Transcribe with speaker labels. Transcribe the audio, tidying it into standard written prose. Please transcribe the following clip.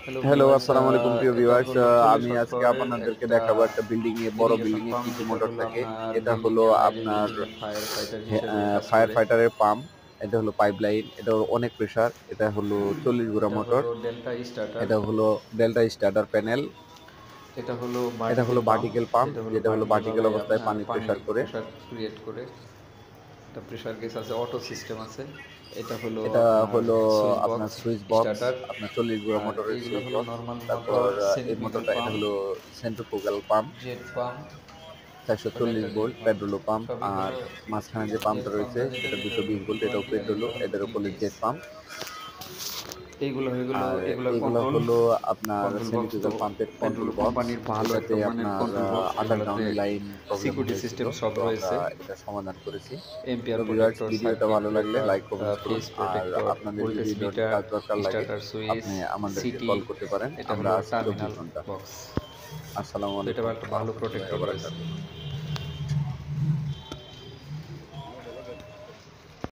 Speaker 1: Hello
Speaker 2: hello,
Speaker 1: viewers,
Speaker 2: আসসালামু আলাইকুম প্রিয়
Speaker 1: এটা
Speaker 2: ভিউয়ার্স।
Speaker 1: হলো চল্লিশ
Speaker 2: আমি
Speaker 1: ওয়াট
Speaker 2: আজকে
Speaker 1: পাওয়ারের
Speaker 2: আপনাদেরকে
Speaker 1: একটা
Speaker 2: দেখাবো একটা বড়
Speaker 1: ইরিগেশন
Speaker 2: বিল্ডিং এ
Speaker 1: পাম্প,
Speaker 2: কি
Speaker 1: যেটা
Speaker 2: মোটর
Speaker 1: হলো
Speaker 2: থাকে।
Speaker 1: আপনার
Speaker 2: এটা
Speaker 1: বিল্ডিং
Speaker 2: হলো
Speaker 1: এর বাইরে
Speaker 2: আপনার
Speaker 1: বিল্ডিং এর ফায়ার ফাইটার হিসেবে কাজ
Speaker 2: ফায়ার
Speaker 1: করে।
Speaker 2: ফাইটারের পাম্প। এটা হলো পাইপলাইন। এটা অনেক প্রেসার। এটা হলো 40 গুড়া
Speaker 1: এটা
Speaker 2: মোটর।
Speaker 1: হলো ডেল্টা স্টার্টার।
Speaker 2: এটা হলো ডেল্টা স্টার্টার প্যানেল।
Speaker 1: এটা হলো
Speaker 2: এটা
Speaker 1: ভার্টিক্যাল
Speaker 2: হলো
Speaker 1: পাম্প,
Speaker 2: ভার্টিক্যাল পাম্প,
Speaker 1: যেটা হলো
Speaker 2: যেটা হলো
Speaker 1: ভার্টিক্যাল
Speaker 2: ভার্টিক্যাল
Speaker 1: ভাবে
Speaker 2: অবস্থায়
Speaker 1: আপনার
Speaker 2: পানি
Speaker 1: পানির
Speaker 2: প্রেসার করে।
Speaker 1: প্রেসার ক্রিয়েট করে। এটা প্রেসার গেজ আছে, অটো সিস্টেম আছে। এটা হলো
Speaker 2: এটা
Speaker 1: আপনার
Speaker 2: হলো
Speaker 1: সুইচ
Speaker 2: আপনার
Speaker 1: বক্স
Speaker 2: সুইচ বক্স,
Speaker 1: স্টার্টার।
Speaker 2: আপনার 40 গুড়া
Speaker 1: আর
Speaker 2: মোটরের
Speaker 1: এইগুলো
Speaker 2: সুইচ
Speaker 1: হলো
Speaker 2: বক্স।
Speaker 1: নর্মাল মোটর,
Speaker 2: তারপর এই
Speaker 1: সেন্ট্রিফিউগাল
Speaker 2: মোটরটা এটা
Speaker 1: পাম্প,
Speaker 2: হলো সেন্ট্রিফুগাল পাম্প।
Speaker 1: Jet pump. ওটা
Speaker 2: ৪৪০
Speaker 1: একটা জেট
Speaker 2: ভোল্ট
Speaker 1: পাম্প।
Speaker 2: পেট্রোলো পাম্প।
Speaker 1: সবই
Speaker 2: আর
Speaker 1: হলো
Speaker 2: মাঝখানে যে
Speaker 1: জেট
Speaker 2: পাম্পটা রয়েছে
Speaker 1: পাম্পটা যেটা
Speaker 2: সেটা
Speaker 1: এটা হলো
Speaker 2: ২২০ ভোল্ট, এটাও
Speaker 1: 220 আর
Speaker 2: পেট্রোলো,
Speaker 1: এটা হলো
Speaker 2: এটার উপরে
Speaker 1: 3
Speaker 2: জেট পাম্প।
Speaker 1: এইগুলো হয়ে গেল
Speaker 2: আর
Speaker 1: এগুলো
Speaker 2: এগুলো
Speaker 1: কন্ট্রোল
Speaker 2: হলো আপনার
Speaker 1: কন্ট্রোল বক্স। তো
Speaker 2: সেন্ট্রিফুগাল পাম্পের কন্ট্রোল
Speaker 1: পেট্রোল
Speaker 2: বক্স।
Speaker 1: কোম্পানির ভালো
Speaker 2: এটাতে
Speaker 1: একটা মানের
Speaker 2: আপনার
Speaker 1: কন্ট্রোল বক্স, এগুলোতে
Speaker 2: আন্ডারগ্রাউন্ডে লাইন প্রবলেম
Speaker 1: সিকিউরিটি
Speaker 2: হয়েছিল।
Speaker 1: সিস্টেম সব
Speaker 2: তো আমরা
Speaker 1: রয়েছে।
Speaker 2: এটা সমাধান করেছি। তো
Speaker 1: এম্পিয়ার
Speaker 2: ভিউয়ার্স,
Speaker 1: প্রোটেক্টর,
Speaker 2: ভিডিওটা
Speaker 1: সার্কিট
Speaker 2: ভালো লাগলে
Speaker 1: ব্রেকার,
Speaker 2: লাইক কমেন্টস করুন।
Speaker 1: ফেজ
Speaker 2: আর
Speaker 1: প্রোটেক্টর,
Speaker 2: আপনাদের
Speaker 1: ভোল্টেজ
Speaker 2: যদি এই ধরনের
Speaker 1: মিটার,
Speaker 2: কাজ দরকার লাগে
Speaker 1: স্টার্টার সুইচ,
Speaker 2: আপনি আমাদেরকে
Speaker 1: সিটি।
Speaker 2: কল করতে পারেন।
Speaker 1: এটা
Speaker 2: আমরা
Speaker 1: হলো
Speaker 2: আছি
Speaker 1: টার্মিনাল
Speaker 2: ২৪ ঘন্টা।
Speaker 1: বক্স।
Speaker 2: আসসালামু
Speaker 1: তো এটা
Speaker 2: আলাইকুম
Speaker 1: একটা
Speaker 2: ওয়া
Speaker 1: ভালো
Speaker 2: রাহমাতুল্লাহি
Speaker 1: প্রোটেক্টর
Speaker 2: ওয়া
Speaker 1: রয়েছে।
Speaker 2: বারাকাতুহু।